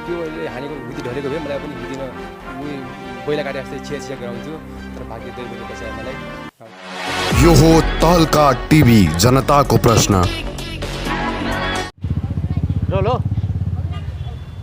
त्यो हानेको हुदी ढलेको भए मलाई पनि हुदीमा पहिला काटे जस्तै छिया गराउँथ्यो तर भाग्य दैवले बचायो मलाई। यो हो तहल्का टिभी, जनताको प्रश्न। रोलो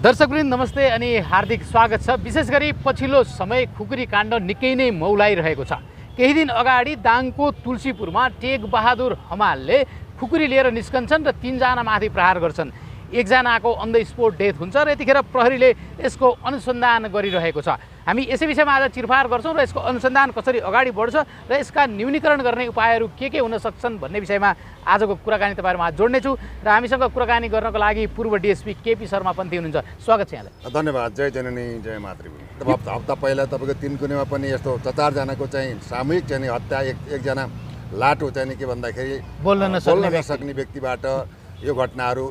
दर्शकवृन्द नमस्ते अनि हार्दिक स्वागत छ। विशेष गरी पछिल्लो समय खुकुरी काण्ड निकै नै मौलाइरहेको छ। केही दिन अगाडि दाङको तुलसीपुरमा टेकबहादुर हमालले खुकुरी लिएर निस्कन्छन् र 3 जना माथि प्रहार गर्छन्। एकजनाको अन द स्पोट डेथ हुन्छ र यतिखेर प्रहरीले यसको अनुसन्धान गरिरहेको छ। हामी यसै विषयमा आज चिरफार गर्छौँ र यसको अनुसन्धान कसरी अगाडि बढ्छ र यसका न्यूनीकरण गर्ने उपायहरू के हुन सक्छन् भन्ने विषयमा आजको कुराकानी तपाईँहरूमा जोड्नेछु र हामीसँग कुराकानी गर्नको लागि पूर्व डिएसपी केपी शर्मा पन्थी हुनुहुन्छ। स्वागत छ यहाँलाई। धन्यवाद। जय जननी जय मातृभूमि। हप्ता पहिला तपाईँको 3 कुनेमा पनि यस्तो 4-जनाको चाहिँ सामूहिक चाहिँ हत्या, एकजना लाटो चाहिँ के भन्दाखेरि बोल्न नसक्ने व्यक्तिबाट यो घटनाहरू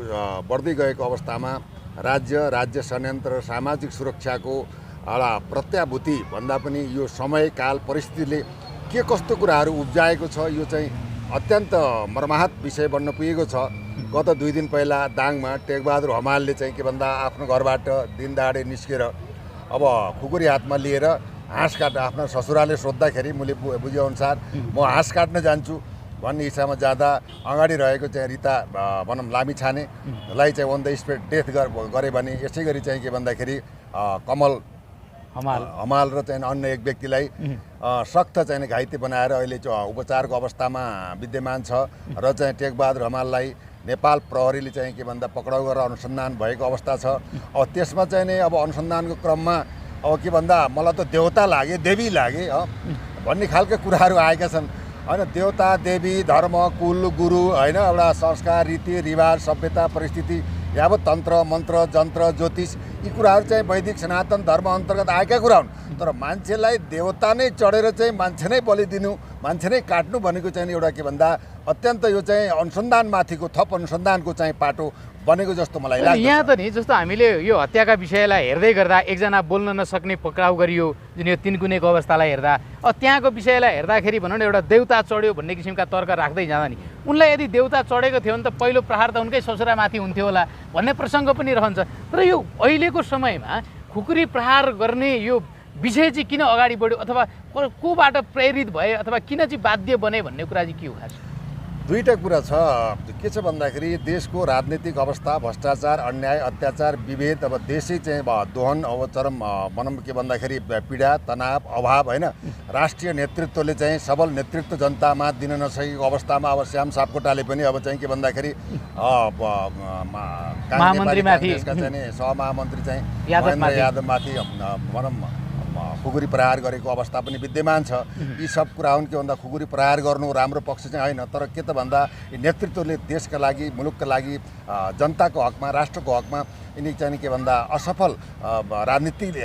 बढ्दै गएको अवस्थामा राज्य संयन्त्र सामाजिक सुरक्षाको एउटा प्रत्याभूति भन्दा पनि यो समय काल परिस्थितिले के कस्तो कुराहरू उब्जाएको छ यो चाहिँ अत्यन्त मर्माहत विषय बन्न पुगेको छ। गत 2 दिन पहिला दाङमा टेकबहादुर हमालले चाहिँ के भन्दा आफ्नो घरबाट दिनदहाडे निस्केर अब खुकुरी हातमा लिएर हाँस काट्न आफ्नो ससुराले सोद्धाखेरि मैले बुझेअनुसार म हाँस काट्न जान्छु भन्ने इच्छामा जाँदा अगाडि रहेको चाहिँ रिता भनौँ लामिछानेलाई चाहिँ अन द स्पोट डेथ गरे भने यसै गरी चाहिँ के भन्दाखेरि कमल हमाल र चाहिँ अन्य एक व्यक्तिलाई सख्त चाहिँ घाइते बनाएर अहिले उपचारको अवस्थामा विद्यमान छ र चाहिँ टेकबहादुर हमाललाई नेपाल प्रहरीले चाहिँ के भन्दा पक्राउ गरेर अनुसन्धान भएको अवस्था छ। अब त्यसमा चाहिँ नि अब अनुसन्धानको क्रममा अब के भन्दा मलाई त देवता लागे देवी लागे भन्ने खालका कुराहरू आएका छन् होइन। देवता देवी धर्म कुल गुरु होइन एउटा संस्कार रीतिरिवाज सभ्यता परिस्थिति यावत तन्त्र मन्त्र जन्त्र ज्योतिष यी कुराहरू चाहिँ वैदिक सनातन धर्म अन्तर्गत आएका कुरा हुन्। तर मान्छेलाई देवता नै चढेर चाहिँ मान्छे नै बलि दिनु मान्छे नै काट्नु भनेको चाहिँ एउटा के भन्दा अत्यन्त यो चाहिँ अनुसन्धानमाथिको थप अनुसन्धानको चाहिँ पाटो बनेको जस्तो मलाई लाग्छ। यहाँ त नि जस्तो हामीले यो हत्याका विषयलाई हेर्दै गर्दा एकजना बोल्न नसक्ने पक्राउ गरियो जुन यो 3 कुनेको अवस्थालाई हेर्दा त्यहाँको विषयलाई हेर्दाखेरि भनौँ न एउटा देवता चढ्यो भन्ने किसिमका तर्क राख्दै जाँदा नि उनलाई यदि देवता चढेको थियो भने त पहिलो प्रहार त उनकै ससुरामाथि हुन्थ्यो होला भन्ने प्रसङ्ग पनि रहन्छ। तर यो अहिलेको समयमा खुकुरी प्रहार गर्ने यो विषय चाहिँ किन अगाडि बढ्यो अथवा कोबाट प्रेरित भए अथवा किन चाहिँ बाध्य बने भन्ने कुरा चाहिँ के हो? खास दुईटा कुरा छ। के छ भन्दाखेरि देशको राजनीतिक अवस्था भ्रष्टाचार अन्याय अत्याचार विभेद अब देशै चाहिँ दोहन अब चरम भनौँ के भन्दाखेरि पीडा तनाव अभाव होइन। राष्ट्रिय नेतृत्वले चाहिँ सबल नेतृत्व जनतामा दिन नसकेको अवस्थामा अब श्याम सापकोटाले पनि अब चाहिँ के भन्दाखेरि काङ्ग्रेसका चाहिँ सहमहामन्त्री चाहिँ यादवमाथि भनौँ खुकुरी प्रहार गरेको अवस्था पनि विद्यमान छ। यी सब कुरा हुन् के भन्दा खुकुरी प्रहार गर्नु राम्रो पक्ष चाहिँ होइन। तर के त भन्दा नेतृत्वले देशका लागि मुलुकका लागि जनताको हकमा राष्ट्रको हकमा यिनी चाहिँ के भन्दा असफल राजनीतिक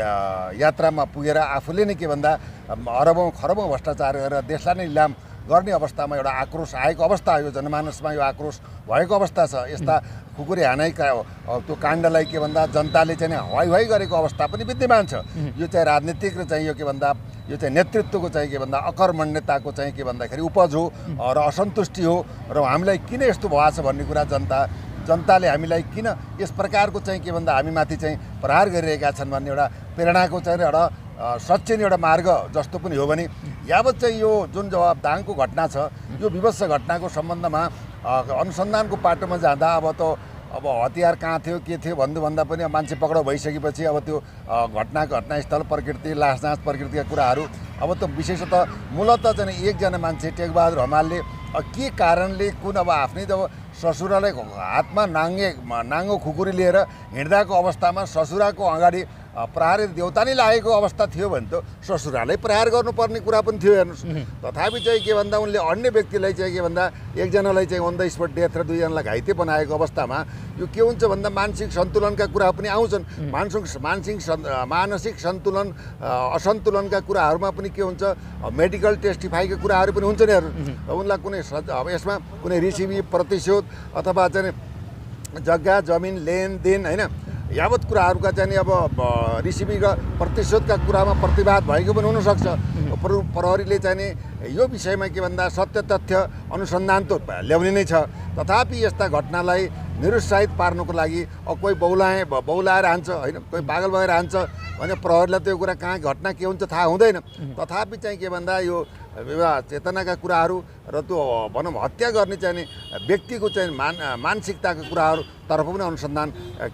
यात्रामा पुगेर आफूले नै के भन्दा अरबौँ खरबौँ भ्रष्टाचार गरेर देशलाई नै निलाम गर्ने अवस्थामा एउटा आक्रोश आएको अवस्था यो जनमानसमा यो आक्रोश भएको अवस्था छ। यस्ता खुकुरी हानाइका त्यो काण्डलाई के भन्दा जनताले चाहिँ हवाई गरेको अवस्था पनि विद्यमान छ। यो चाहिँ राजनीतिक र चाहिँ यो के भन्दा यो चाहिँ नेतृत्वको चाहिँ के भन्दा अकर्मण्यताको चाहिँ के भन्दाखेरि उपज हो र असन्तुष्टि हो र हामीलाई किन यस्तो भएको छ भन्ने कुरा जनताले हामीलाई किन यस प्रकारको चाहिँ के भन्दा हामीमाथि चाहिँ प्रहार गरिरहेका छन् भन्ने एउटा प्रेरणाको चाहिँ एउटा सच्चिने एउटा मार्ग जस्तो पनि हो भने यावत चाहिँ यो जुन जवाब दाङको घटना छ यो विवश घटनाको सम्बन्धमा अनुसन्धानको पाटोमा जाँदा अब हतियार कहाँ थियो के थियो भन्दा पनि मान्छे पक्राउ भइसकेपछि अब त्यो घटनास्थल प्रकृति लास जाँच प्रकृतिका कुराहरू अब त विशेषतः मूलतः चाहिँ एकजना मान्छे टेकबहादुर हमालले के कारणले कुन अब आफ्नै जब ससुरालाई हातमा नाङ्गो खुकुरी लिएर हिँड्दाको अवस्थामा ससुराको अगाडि प्रहार देवता नै लागेको अवस्था थियो भने त ससुरालाई प्रहार गर्नुपर्ने कुरा पनि थियो हेर्नुहोस्। तथापि चाहिँ के भन्दा उनले अन्य व्यक्तिलाई चाहिँ के भन्दा एकजनालाई चाहिँ अन द स्पोट डेथ र 2 जनालाई घाइते बनाएको अवस्थामा यो के हुन्छ भन्दा मानसिक सन्तुलनका कुरा पनि आउँछन्। मानसिक सन्तुलन असन्तुलनका कुराहरूमा पनि के हुन्छ मेडिकल टेस्टिफाईका कुराहरू पनि हुन्छन् हेर्नु। उनलाई कुनै अब यसमा कुनै रिसिभी प्रतिशोध अथवा चाहिँ जग्गा जमिन लेनदेन होइन यावत कुराहरूका चाहिँ अब रिसिभीका प्रतिशोधका कुरामा प्रतिवाद भएको पनि हुनसक्छ। प्रहरीले चाहिँ नि यो विषयमा के भन्दा सत्य तथ्य अनुसन्धान त ल्याउने नै छ, तथापि यस्ता घटनालाई निरुत्साहित पार्नुको लागि कोही बौलाएर हान्छ होइन, कोही पागल भएर हान्छ भने प्रहरीलाई त्यो कुरा कहाँ घटना के हुन्छ थाहा हुँदैन। तथापि चाहिँ के भन्दा यो चेतनाका कुराहरू र त्यो भनौँ हत्या गर्ने चाहिँ नि व्यक्तिको चाहिँ मानसिकताका कुराहरूतर्फ पनि अनुसन्धान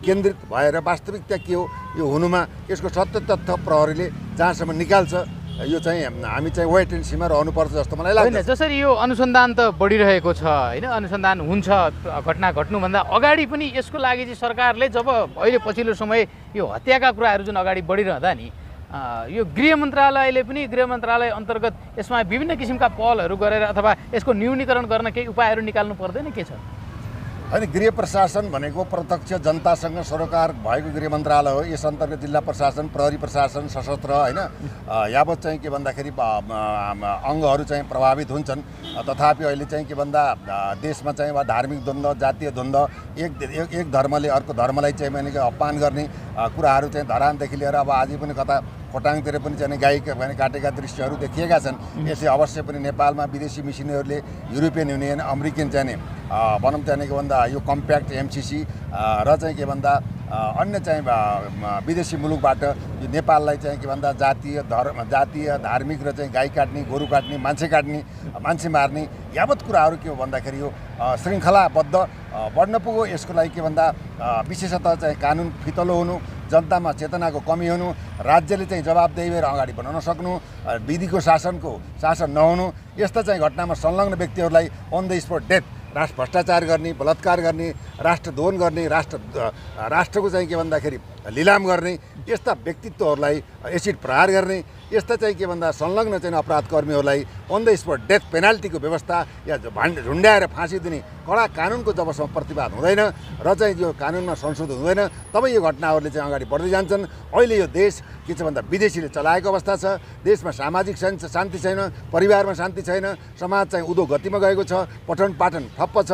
केन्द्रित भएर वास्तविकता के हो यो हुनुमा यसको सत्य तथ्य प्रहरीले जहाँसम्म निकाल्छ यो चाहिँ हामी चाहिँ वेट एन्ड सीमा रहनुपर्छ जस्तो मलाई लाग्छ। जसरी यो अनुसन्धान त बढिरहेको छ होइन, अनुसन्धान हुन्छ घटना घट्नुभन्दा अगाडि पनि यसको लागि चाहिँ सरकारले जब अहिले पछिल्लो समय यो हत्याका कुराहरू जुन अगाडि बढिरहँदा नि यो गृह मन्त्रालयले पनि गृह मन्त्रालय अन्तर्गत यसमा विभिन्न किसिमका पहलहरू गरेर अथवा यसको न्यूनीकरण गर्न केही उपायहरू निकाल्नु पर्दैन के छ? अनि गृह प्रशासन भनेको प्रत्यक्ष जनतासँग सरोकार भएको गृह मन्त्रालय हो। यस अन्तर्गत जिल्ला प्रशासन, प्रहरी प्रशासन, सशस्त्र होइन यावत चाहिँ के भन्दाखेरि अङ्गहरू चाहिँ प्रभावित हुन्छन्। तथापि अहिले चाहिँ के भन्दा देशमा चाहिँ वा धार्मिक द्वन्द्व, जातीय द्वन्द्व, एक धर्मले अर्को धर्मलाई चाहिँ माने अपमान गर्ने कुराहरू चाहिँ धरानदेखि लिएर अब आज पनि कता खोटाङतिर पनि चाहिँ गाई काटेका दृश्यहरू देखिएका छन्। यसले अवश्य पनि नेपालमा विदेशी मिसनरीहरूले युरोपियन युनियन, अमेरिकन चाहिँ भनौँ चाहिँ के भन्दा यो कम्प्याक्ट एमसिसी र चाहिँ के भन्दा अन्य चाहिँ विदेशी मुलुकबाट यो नेपाललाई चाहिँ के भन्दा जातीय धार्मिक र चाहिँ गाई काट्ने, गोरु काट्ने, मान्छे मार्ने यावत कुराहरू के हो भन्दाखेरि यो श्रृङ्खलाबद्ध बढ्न पुग्यो। यसको लागि के भन्दा विशेषतः चाहिँ कानुन फितलो हुनु, जनतामा चेतनाको कमी हुनु, राज्यले चाहिँ जवाबदेही भएर अगाडि बढाउन सक्नु, विधिको शासन नहुनु, यस्ता चाहिँ घटनामा संलग्न व्यक्तिहरूलाई अन द स्पोट डेथ, राष्ट्र भ्रष्टाचार गर्ने, बलात्कार गर्ने, राष्ट्रद्रोह गर्ने, राष्ट्रको चाहिँ के भन्दाखेरि लिलाम गर्ने यस्ता व्यक्तित्वहरूलाई एसिड प्रहार गर्ने, यस्ता चाहिँ के भन्दा संलग्न चाहिँ अपराध कर्मीहरूलाई अन द स्पोट डेथ पेनाल्टीको व्यवस्था या झुन्ड्याएर फाँसी दिने कडा कानुनको जबसम्म प्रतिवाद हुँदैन र चाहिँ यो कानुनमा संशोधन हुँदैन तब यो घटनाहरूले चाहिँ अगाडि बढ्दै जान्छन्। अहिले यो देश के छ भन्दा विदेशीले चलाएको अवस्था छ, देशमा सामाजिक शान्ति छैन, परिवारमा शान्ति छैन, समाज चाहिँ उधो गतिमा गएको छ, पठन पाठन ठप्प छ,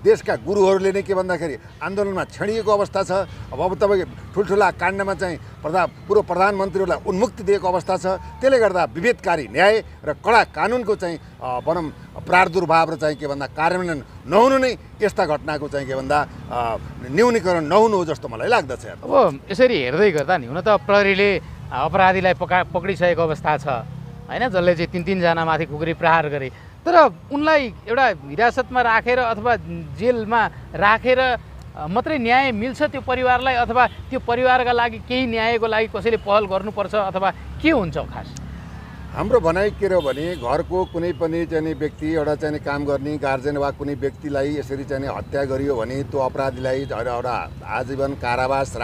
देशका गुरुहरूले नै के भन्दाखेरि आन्दोलनमा छेडिएको अवस्था छ। अब तपाईँको ठुल्ठुला काण्डमा चाहिँ पूर्व प्रधानमन्त्रीहरूलाई उन्मुक्ति दिएको अवस्था छ। त्यसले गर्दा विभेदकारी न्याय र कडा कानुनको चाहिँ भनौँ प्रादुर्भाव र चाहिँ के भन्दा कार्यान्वयन नहुनु नै यस्ता घटनाको चाहिँ के भन्दा न्यूनीकरण नहुनु हो जस्तो मलाई लाग्दछ। अब यसरी हेर्दै गर्दा नि हुन त प्रहरीले अपराधीलाई पक्रिसकेको अवस्था छ होइन, जसले चाहिँ 3-3 माथि खुकुरी प्रहार गरे, तर उनलाई एउटा हिरासतमा राखेर अथवा जेलमा राखेर मात्रै न्याय मिल्छ त्यो परिवारलाई अथवा त्यो परिवारका लागि केही न्यायको लागि कसैले पहल गर्नुपर्छ अथवा के हुन्छ खास? हाम्रो भनाइ के हो भने घरको कुनै पनि चाहिँ व्यक्ति एउटा चाहिँ काम गर्ने गार्जेन वा कुनै व्यक्तिलाई यसरी चाहिँ हत्या गरियो भने त्यो अपराधीलाई एउटा आजीवन कारावास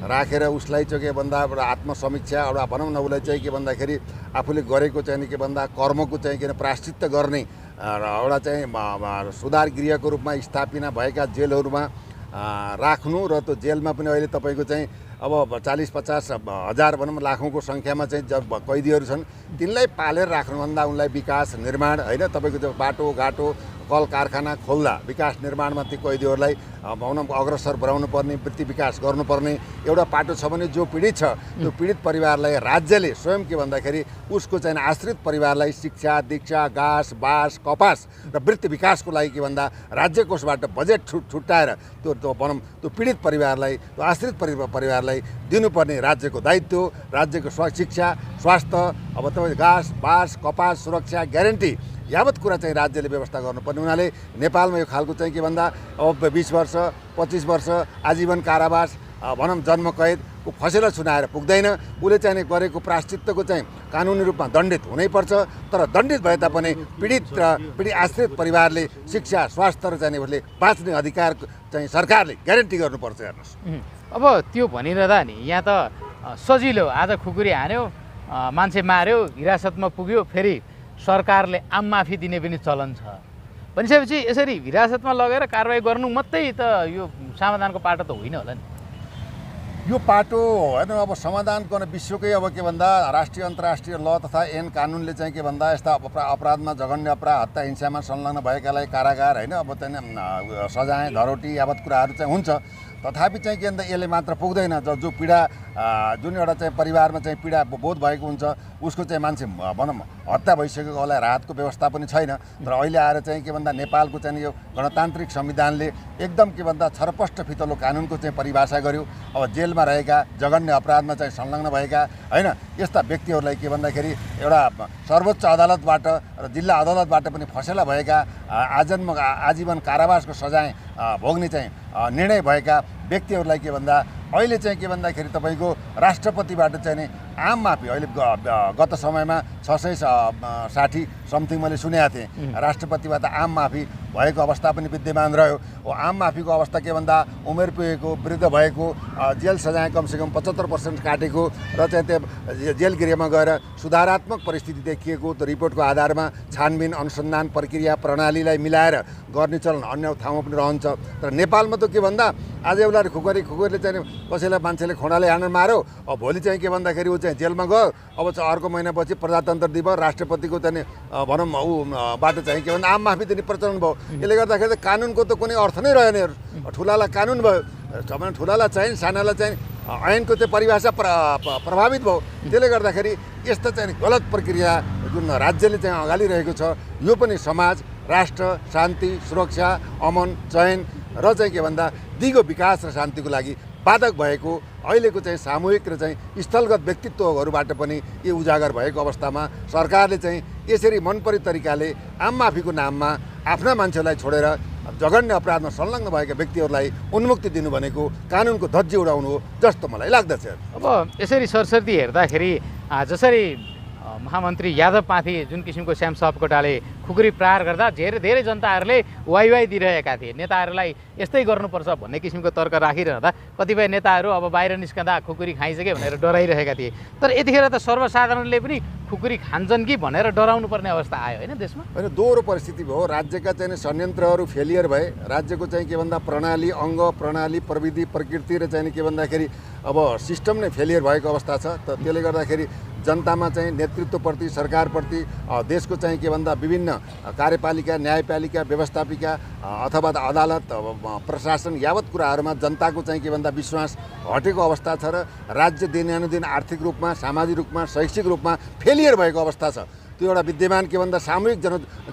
राखेर उसलाई चाहिँ के भन्दा एउटा आत्मसमीक्षा एउटा भनौँ न उसलाई चाहिँ के भन्दाखेरि आफूले गरेको चाहिँ के भन्दा कर्मको चाहिँ के प्रायश्चित्त गर्ने र एउटा चाहिँ सुधार गृहको रूपमा स्थापना भएका जेलहरूमा राख्नु र त्यो जेलमा पनि अहिले तपाईँको चाहिँ अब 40-50 हजार भनौँ लाखौँको सङ्ख्यामा चाहिँ जब कैदीहरू छन् तिनलाई पालेर राख्नुभन्दा उनलाई विकास निर्माण होइन तपाईँको त्यो बाटोघाटो कल कारखाना खोल्दा विकास निर्माणमा ती कैदीहरूलाई भनौँ अग्रसर बढाउनु पर्ने, वृत्ति विकास गर्नुपर्ने एउटा पाटो छ भने जो पीडित छ त्यो पीडित परिवारलाई राज्यले स्वयं के भन्दाखेरि उसको चाहिँ आश्रित परिवारलाई शिक्षा, दीक्षा, घाँस, बाँस, कपास र वृत्ति विकासको लागि के भन्दा राज्य कोषबाट बजेट छुट्याएर त्यो भनौँ त्यो पीडित परिवारलाई, त्यो आश्रित परिवारलाई दिनुपर्ने राज्यको दायित्व, राज्यको शिक्षा, स्वास्थ्य, अब तपाईँ घाँस, बाँस, कपास, सुरक्षा, ग्यारेन्टी यावत कुरा चाहिँ राज्यले व्यवस्था गर्नुपर्ने हुनाले नेपालमा यो खालको चाहिँ के भन्दा अब 20 वर्ष 25 वर्ष आजीवन कारावास भनौँ जन्म कैदको फसेला सुनाएर पुग्दैन। उसले चाहिँ गरेको प्रायश्चित्तको चाहिँ कानुनी रूपमा दण्डित हुनैपर्छ, तर दण्डित भए तापनि पीडित आश्रित परिवारले शिक्षा, स्वास्थ्य र चाहिँ उसले बाँच्ने अधिकार चाहिँ सरकारले ग्यारेन्टी गर्नुपर्छ। हेर्नुहोस् अब त्यो भनिरहँदा नि यहाँ त सजिलो, आज खुकुरी हान्यो, मान्छे मार्यो, हिरासतमा पुग्यो, फेरि सरकारले आम माफी दिने पनि चलन छ भनिसकेपछि यसरी हिरासतमा लगेर कारबाही गर्नु मात्रै त यो समाधानको पाटो त होइन होला नि। यो पाटो होइन, अब समाधान गर्न विश्वकै अब के भन्दा राष्ट्रिय अन्तर्राष्ट्रिय ल तथा ऐन कानुनले चाहिँ के भन्दा यस्ता अपराधमा जघन्य अपराध, हत्या हिंसामा संलग्न भएकालाई कारागार होइन अब चाहिँ सजाय, धरोटी यावत कुराहरू चाहिँ हुन्छ। तथापि चाहिँ के भन्दा यसले मात्र पुग्दैन। जो पीडा जुन एउटा चाहिँ परिवारमा चाहिँ पीडा बोध भएको हुन्छ उसको चाहिँ मान्छे भनौँ हत्या भइसकेकोलाई राहतको व्यवस्था पनि छैन। तर अहिले आएर चाहिँ के भन्दा नेपालको चाहिँ यो गणतान्त्रिक संविधानले एकदम के भन्दा छरपष्ट फितलो कानुनको चाहिँ परिभाषा गर्यो। अब जेलमा रहेका जघन्य अपराधमा चाहिँ संलग्न भएका होइन यस्ता व्यक्तिहरूलाई के भन्दाखेरि एउटा सर्वोच्च अदालतबाट र जिल्ला अदालतबाट पनि फसेला भएका आजीवन कारावासको सजाय भोग्ने चाहिँ निर्णय भएका व्यक्तिहरूलाई के भन्दा अहिले चाहिँ के भन्दाखेरि तपाईँको राष्ट्रपतिबाट चाहिँ नि आम माफी अहिले गत समयमा 660 समथिङ मैले सुनेको थिएँ राष्ट्रपतिबाट आम माफी भएको अवस्था पनि विद्यमान रह्यो। आम माफीको अवस्था के भन्दा उमेर पुगेको वृद्ध भएको जेल सजाय कमसेकम 75% काटेको र चाहिँ त्यो जेल गृहमा गएर सुधारात्मक परिस्थिति देखिएको त्यो रिपोर्टको आधारमा छानबिन अनुसन्धान प्रक्रिया प्रणालीलाई मिलाएर गर्ने चलन अन्य ठाउँमा पनि रहन्छ। तर नेपालमा त के भन्दा आज एउटाले खुकुरीले चाहिँ कसैलाई मान्छेले खोडाले हानेर मार्यो, अब भोलि चाहिँ के भन्दाखेरि ऊ चाहिँ जेलमा गयो। अब चाहिँ अर्को महिनापछि प्रजातन्त्र दिवस राष्ट्रपतिको चाहिँ भनौँ ऊबाट चाहिँ के भन्दा आम माफी दिने प्रचलन भयो। यसले गर्दाखेरि त कानुनको त कुनै अर्थ नै रहेन। ठुलालाई कानुन भयो, ठुलालाई चाहिँ सानालाई चाहिँ ऐनको चाहिँ परिभाषा प्रभावित भयो। त्यसले गर्दाखेरि यस्तो चाहिँ गलत प्रक्रिया जुन राज्यले चाहिँ अगाडि रहेको छ यो पनि समाज राष्ट्र शान्ति सुरक्षा अमन चयन र चाहिँ के भन्दा दिगो विकास र शान्तिको लागि बाधक भएको अहिलेको चाहिँ सामूहिक र चाहिँ स्थलगत व्यक्तित्वहरूबाट पनि यो उजागर भएको अवस्थामा सरकारले चाहिँ यसरी मनपरी तरिकाले आम माफीको नाममा आफ्ना मान्छेलाई छोडेर जघन्य अपराधमा संलग्न भएका व्यक्तिहरूलाई उन्मुक्ति दिनु भनेको कानुनको धज्जी उडाउनु हो जस्तो मलाई लाग्दछ। अब यसरी सरसर्ती हेर्दाखेरि जसरी महामन्त्री यादवमाथि जुन किसिमको श्याम सापकोटाले खुकुरी प्रहार गर्दा धेरै जनताहरूले वाइवाई दिइरहेका थिए। नेताहरूलाई यस्तै गर्नुपर्छ भन्ने किसिमको तर्क राखिरहँदा कतिपय नेताहरू अब बाहिर निस्कँदा खुकुरी खाइसके भनेर डराइरहेका थिए। तर यतिखेर त सर्वसाधारणले पनि खुकुरी खान्छन् कि भनेर डराउनु पर्ने अवस्था आयो होइन देशमा। होइन दोहोरो परिस्थिति भयो। राज्यका चाहिँ संयन्त्रहरू फेलियर भए। राज्यको चाहिँ के भन्दा प्रणाली अङ्ग प्रणाली प्रविधि प्रकृति र चाहिँ के भन्दाखेरि अब सिस्टम नै फेलियर भएको अवस्था छ। त त्यसले गर्दाखेरि जनतामा चाहिँ नेतृत्वप्रति सरकारप्रति देशको चाहिँ के भन्दा विभिन्न कार्यपालिका न्यायपालिका व्यवस्थापिका अथवा अदालत प्रशासन यावत कुराहरूमा जनताको चाहिँ के भन्दा विश्वास हटेको अवस्था छ र राज्य दिनानुदिन आर्थिक रूपमा सामाजिक रूपमा शैक्षिक रूपमा फेलियर भएको अवस्था छ। त्यो एउटा विद्यमान के भन्दा सामूहिक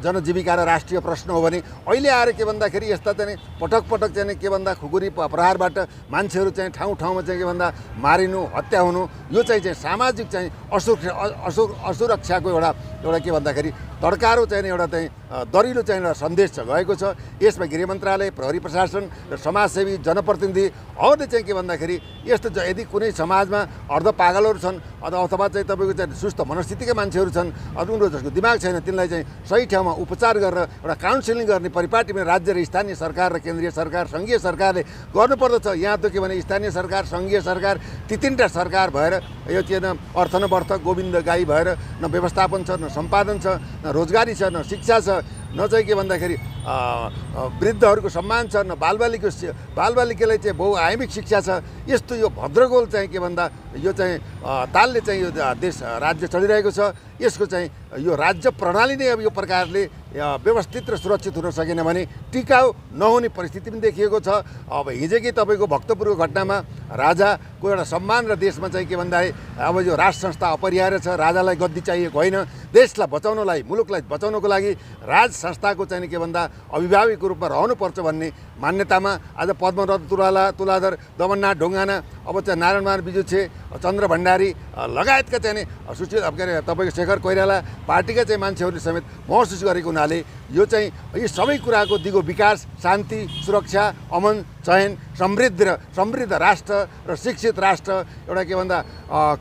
जनजीविका र राष्ट्रिय प्रश्न हो भने अहिले आएर के भन्दाखेरि यस्ता चाहिँ पटक चाहिँ के भन्दा खुकुरी प्रहारबाट मान्छेहरू चाहिँ ठाउँ ठाउँमा चाहिँ के भन्दा मारिनु हत्या हुनु यो चाहिँ सामाजिक चाहिँ असुरक्षाको एउटा के भन्दाखेरि तड्कारो चाहिँ एउटा चाहिँ दरिलो चाहिँ एउटा सन्देश गएको छ। यसमा गृह मन्त्रालय प्रहरी प्रशासन र समाजसेवी जनप्रतिनिधिहरूले चाहिँ के भन्दाखेरि यस्तो यदि कुनै समाजमा अर्ध पागलहरू छन् अथवा चाहिँ तपाईँको चाहिँ सुस्त मनस्थितिका मान्छेहरू छन् उनीहरू जसको दिमाग छैन तिनलाई चाहिँ सही ठाउँमा उपचार गरेर एउटा काउन्सिलिङ गर्ने परिपाटीमा राज्य र स्थानीय सरकार र केन्द्रीय सरकार सङ्घीय सरकारले गर्नुपर्दछ। यहाँ त के भने स्थानीय सरकार सङ्घीय सरकार ती तीनवटा सरकार भएर यो के न अर्थ न वर्थ गोविन्द गाई भएर न व्यवस्थापन छ न सम्पादन छ न रोजगारी छ न शिक्षा छ न चाहिँ के भन्दाखेरि वृद्धहरूको सम्मान छ न बालबालिकालाई चाहिँ बहुआयामिक शिक्षा छ। यस्तो यो भद्रगोल चाहिँ के भन्दा यो चाहिँ तालले चाहिँ यो देश राज्य चलिरहेको छ। यसको चाहिँ यो राज्य प्रणाली नै अब यो प्रकारले व्यवस्थित र सुरक्षित हुन सकेन भने टिकाउ नहुने परिस्थिति पनि देखिएको छ। अब हिजोकै तपाईँको भक्तपुरको घटनामा राजाको एउटा सम्मान र देशमा चाहिँ के भन्दाखेरि अब यो राज संस्था अपरिहार्य छ। राजालाई गद्दी चाहिएको होइन। देशलाई बचाउनलाई मुलुकलाई बचाउनको लागि राज संस्थाको चाहिँ के भन्दा अभिभावकको रूपमा रहनुपर्छ भन्ने मान्यतामा आज पद्मरत्न तुलाधर दमननाथ ढुङ्गाना अब चाहिँ नारायणमान बिजुछे चन्द्र भण्डारी लगायतका चाहिँ सुशील के अरे तपाईँको शेखर कोइराला पार्टीका चाहिँ मान्छेहरूले समेत महसुस गरेको हुनाले यो चाहिँ यी सबै कुराको दिगो विकास शान्ति सुरक्षा अमन चयन समृद्ध राष्ट्र र शिक्षित राष्ट्र एउटा के भन्दा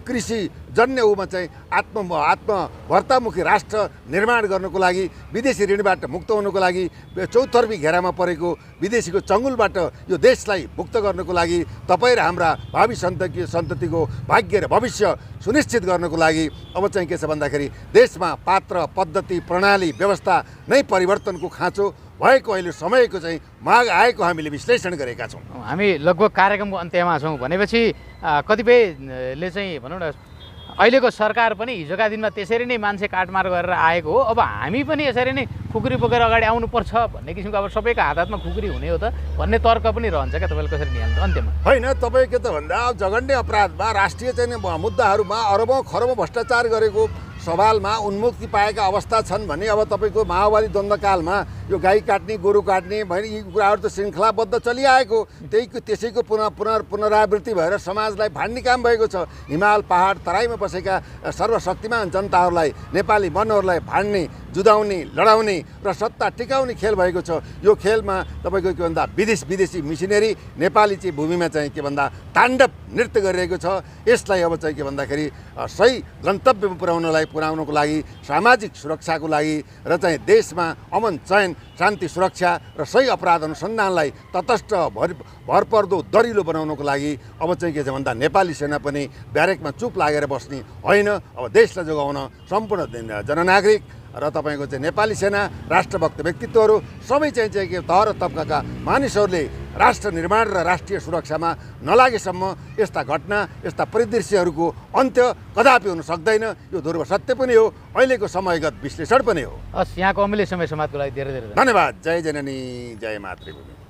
कृषि जन्य उमा चाहिँ आत्मभर्तामुखी राष्ट्र निर्माण गर्नको लागि विदेशी ऋणबाट मुक्त हुनको लागि चौतर्फी घेरामा परेको विदेशीको चङ्गुलबाट यो देशलाई मुक्त गर्नको लागि तपाईँ र हाम्रा भावी सन्ततिको भाग्य र भविष्य सुनिश्चित गर्नको लागि अब चाहिँ के छ भन्दाखेरि देशमा पात्र पद्धति प्रणाली व्यवस्था नै परिवर्तनको खाँचो भएको अहिले समयको चाहिँ माग आएको हामीले विश्लेषण गरेका छौँ। हामी लगभग कार्यक्रमको अन्त्यमा छौँ भनेपछि कतिपयले चाहिँ भनौँ न अहिलेको सरकार पनि हिजोका दिनमा त्यसरी नै मान्छे काटमार गरेर आएको हो। अब हामी पनि यसरी नै खुकुरी बोकेर अगाडि आउनुपर्छ भन्ने किसिमको अब सबैको हात हातमा खुकुरी हुने हो त भन्ने तर्क पनि रहन्छ क्या तपाईँले कसरी निहाल्नु अन्त्यमा? होइन, तपाईँ के त भन्दा जघन्य अपराधमा राष्ट्रिय चाहिँ मुद्दाहरूमा अरबौँ खरबौँ भ्रष्टाचार गरेको सवालमा उन्मुक्ति पाएका अवस्था छन् भने अब तपाईँको माओवादी द्वन्द्वकालमा यो गाई काट्ने गोरु काट्ने भने यी कुराहरू त श्रृङ्खलाबद्ध चलिआएको त्यसैको पुनरावृत्ति भएर समाजलाई भान्ने काम भएको छ। हिमाल पहाड तराईमा बसेका सर्वशक्तिमान जनताहरूलाई नेपाली मनहरूलाई भान्ने जुधाउने लडाउने र सत्ता टिकाउने खेल भएको छ। यो खेलमा तपाईँको के भन्दा विदेशी मिसिनेरी नेपाली चाहिँ भूमिमा चाहिँ के भन्दा ताण्डव नृत्य गरिरहेको छ। यसलाई अब चाहिँ के भन्दाखेरि सही गन्तव्यमा पुर्याउनको लागि सामाजिक सुरक्षाको लागि र चाहिँ देशमा अमन चयन शान्ति सुरक्षा र सही अपराध अनुसन्धानलाई तटस्थ भरपर्दो दरिलो बनाउनको लागि अब चाहिँ के छ भन्दा नेपाली सेना पनि ब्यारेकमा चुप लागेर बस्ने होइन। अब देशलाई जोगाउन सम्पूर्ण जननागरिक र तपाईँको चाहिँ नेपाली सेना राष्ट्रभक्त व्यक्तित्वहरू सबै चाहिँ के तह र तबकाका मानिसहरूले राष्ट्र निर्माण र राष्ट्रिय सुरक्षामा नलागेसम्म यस्ता घटना यस्ता परिदृश्यहरूको अन्त्य कदापि हुन सक्दैन। यो ध्रुव सत्य पनि हो, अहिलेको समयगत विश्लेषण पनि हो। हस्, यहाँको अमूल्य समय समाजको लागि धेरै धेरै धन्यवाद। जय जननी जय मातृभूमि।